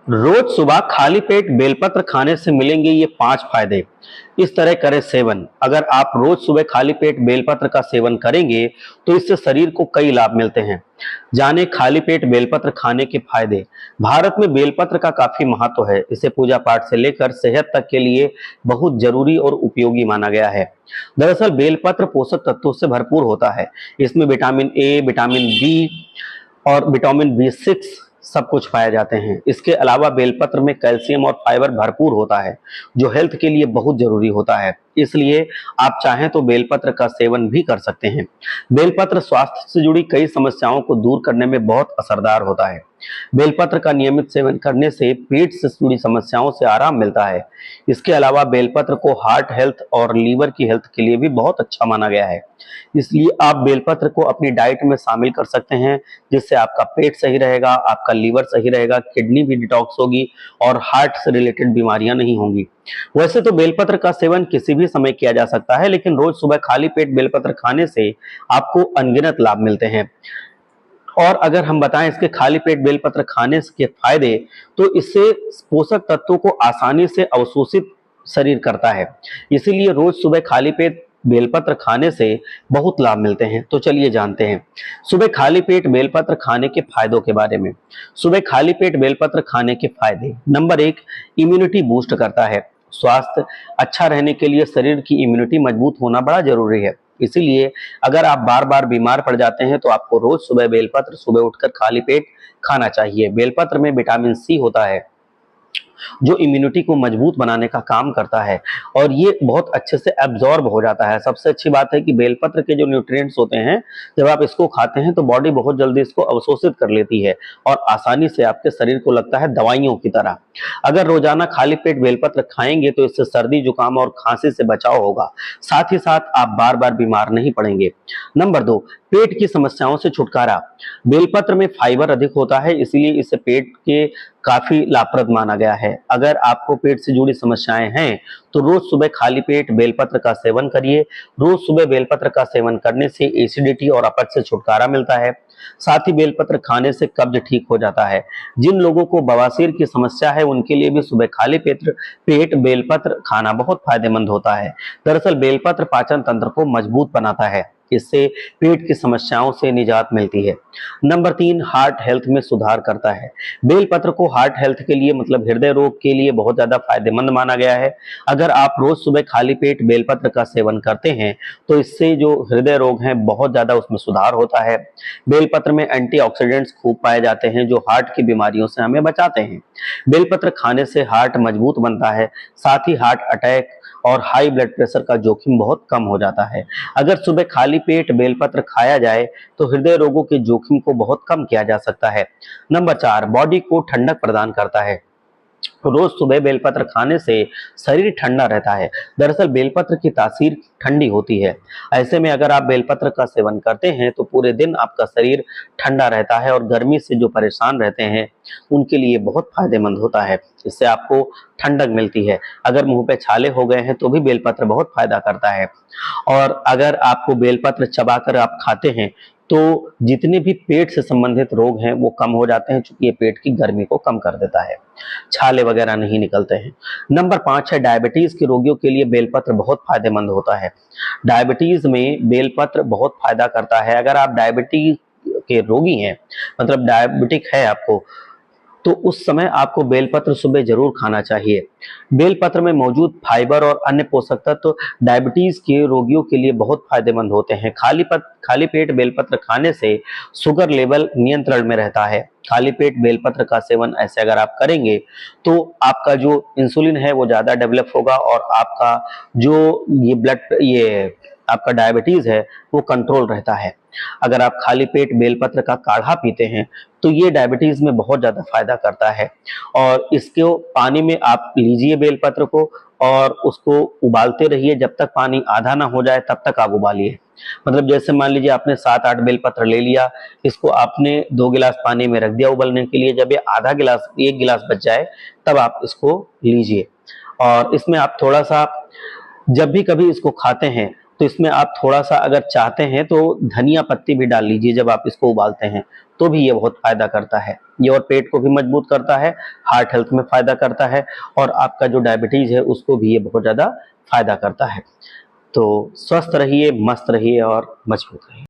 रोज सुबह खाली पेट बेलपत्र खाने से मिलेंगे ये 5 फायदे। इस तरह करें सेवन। अगर आप रोज सुबह खाली पेट बेलपत्र का सेवन करेंगे तो इससे शरीर को कई लाभ मिलते हैं। जाने खाली पेट बेलपत्र खाने के फायदे। भारत में बेलपत्र का काफी महत्व है। इसे पूजा पाठ से लेकर सेहत तक के लिए बहुत जरूरी और उपयोगी माना गया है। दरअसल बेलपत्र पोषक तत्वों से भरपूर होता है। इसमें विटामिन ए, विटामिन बी और विटामिन बी 6 सब कुछ पाए जाते हैं। इसके अलावा बेलपत्र में कैल्शियम और फाइबर भरपूर होता है, जो हेल्थ के लिए बहुत जरूरी होता है। इसलिए आप चाहें तो बेलपत्र का सेवन भी कर सकते हैं। बेलपत्र स्वास्थ्य से जुड़ी कई समस्याओं को दूर करने में बहुत असरदार होता है। बेलपत्र का नियमित सेवन करने से पेट से जुड़ी समस्याओं से आराम मिलता है। इसके अलावा बेलपत्र को हार्ट हेल्थ और लीवर की हेल्थ के लिए भी बहुत अच्छा माना गया है। इसलिए आप बेलपत्र को अपनी डाइट में शामिल कर सकते हैं, जिससे आपका पेट सही रहेगा, आपका लीवर सही रहेगा, किडनी भी डिटॉक्स होगी और हार्ट से रिलेटेड बीमारियां नहीं होंगी। वैसे तो बेलपत्र का सेवन किसी भी समय किया जा सकता है, लेकिन रोज सुबह खाली पेट बेलपत्र खाने से आपको अनगिनत लाभ मिलते हैं। और अगर हम बताएं इसके खाली पेट बेलपत्र खाने के फायदे, तो इससे पोषक तत्वों को आसानी से अवशोषित शरीर करता है। इसीलिए रोज सुबह खाली पेट बेलपत्र खाने से बहुत लाभ मिलते हैं। तो चलिए जानते हैं सुबह खाली पेट बेलपत्र खाने के फायदों के बारे में। सुबह खाली पेट बेलपत्र खाने के फायदे। नंबर 1, इम्यूनिटी बूस्ट करता है। स्वास्थ्य अच्छा रहने के लिए शरीर की इम्यूनिटी मजबूत होना बड़ा जरूरी है। इसीलिए अगर आप बार बार बीमार पड़ जाते हैं तो आपको रोज सुबह बेलपत्र सुबह उठकर खाली पेट खाना चाहिए। बेलपत्र में विटामिन सी होता है, जो इम्यूनिटी को मजबूत बनाने का काम करता है और ये बहुत अच्छे से एब्जॉर्ब हो जाता है। सबसे अच्छी बात है कि बेलपत्र के जो न्यूट्रिएंट्स होते हैं, जब आप इसको खाते हैं तो बॉडी बहुत जल्दी इसको अवशोषित कर लेती है और आसानी से आपके शरीर को लगता है दवाइयों की तरह। अगर रोजाना खाली पेट बेलपत्र खाएंगे तो इससे सर्दी जुकाम और खांसी से बचाव होगा। साथ ही साथ आप बार बार बीमार नहीं पड़ेंगे। नंबर 2, पेट की समस्याओं से छुटकारा। बेलपत्र में फाइबर अधिक होता है, इसलिए इसे पेट के काफी लाभप्रद माना गया है। अगर आपको पेट से जुड़ी समस्याएं हैं तो रोज सुबह खाली पेट बेलपत्र का सेवन करिए। रोज सुबह बेलपत्र का सेवन करने से एसिडिटी और अपच से छुटकारा मिलता है। साथ ही बेलपत्र खाने से कब्ज ठीक हो जाता है। जिन लोगों को बवासीर की समस्या है उनके लिए भी सुबह खाली पेट बेलपत्र खाना बहुत फायदेमंद होता है। दरअसल बेलपत्र पाचन तंत्र को मजबूत बनाता है। इससे पेट की समस्याओं से निजात मिलती है। नंबर 3, हार्ट हेल्थ में सुधार करता है। बेलपत्र को हार्ट हेल्थ के लिए मतलब हृदय रोग के लिए बहुत ज्यादा फायदेमंद माना गया है। अगर आप रोज सुबह खाली पेट बेलपत्र का सेवन करते हैं तो इससे जो हृदय रोग हैं बहुत ज्यादा उसमें सुधार होता है। बेलपत्र में एंटीऑक्सीडेंट्स खूब पाए जाते हैं, जो हार्ट की बीमारियों से हमें बचाते हैं। बेलपत्र खाने से हार्ट मजबूत बनता है। साथ ही हार्ट अटैक और हाई ब्लड प्रेशर का जोखिम बहुत कम हो जाता है। अगर सुबह खाली पेट बेलपत्र खाया जाए तो हृदय रोगों के जोखिम को बहुत कम किया जा सकता है। नंबर 4, बॉडी को ठंडक प्रदान करता है। रोज सुबह बेलपत्र खाने से शरीर ठंडा रहता है। दरअसल बेलपत्र की तासीर ठंडी होती है। ऐसे में अगर आप बेलपत्र का सेवन करते हैं तो पूरे दिन आपका शरीर ठंडा रहता है और गर्मी से जो परेशान रहते हैं उनके लिए बहुत फायदेमंद होता है। इससे आपको ठंडक मिलती है। अगर मुंह पे छाले हो गए हैं तो भी बेलपत्र बहुत फायदा करता है। और अगर आपको बेलपत्र चबाकर आप खाते हैं तो जितने भी पेट से संबंधित रोग हैं वो कम हो जाते हैं, क्योंकि ये पेट की गर्मी को कम कर देता है। छाले वगैरह नहीं निकलते हैं। नंबर 5 है, डायबिटीज के रोगियों के लिए बेलपत्र बहुत फायदेमंद होता है। डायबिटीज में बेलपत्र बहुत फायदा करता है। अगर आप डायबिटीज के रोगी हैं, मतलब डायबिटिक है आपको, तो उस समय आपको बेलपत्र सुबह जरूर खाना चाहिए। बेलपत्र में मौजूद फाइबर और अन्य पोषक तत्व डायबिटीज के रोगियों के लिए बहुत फायदेमंद होते हैं। खाली पेट बेलपत्र खाने से शुगर लेवल नियंत्रण में रहता है। खाली पेट बेलपत्र का सेवन ऐसे अगर आप करेंगे तो आपका जो इंसुलिन है वो ज्यादा डेवलप होगा और आपका जो ये आपका डायबिटीज है वो कंट्रोल रहता है। अगर आप खाली पेट बेलपत्र का काढ़ा पीते हैं तो ये डायबिटीज में बहुत ज्यादा फायदा करता है। और इसको पानी में आप लीजिए बेलपत्र को और उसको उबालते रहिए, जब तक पानी आधा ना हो जाए तब तक आप उबालिए। मतलब जैसे मान लीजिए आपने 7-8 बेलपत्र ले लिया, इसको आपने 2 गिलास पानी में रख दिया उबलने के लिए। जब ये आधा गिलास 1 गिलास बच जाए तब आप इसको लीजिए। और इसमें आप थोड़ा सा जब भी कभी इसको खाते हैं तो इसमें आप थोड़ा-सा अगर चाहते हैं तो धनिया पत्ती भी डाल लीजिए जब आप इसको उबालते हैं, तो भी ये बहुत फ़ायदा करता है। ये और पेट को भी मजबूत करता है, हार्ट हेल्थ में फ़ायदा करता है और आपका जो डायबिटीज़ है उसको भी ये बहुत ज़्यादा फ़ायदा करता है। तो स्वस्थ रहिए, मस्त रहिए और मजबूत रहिए।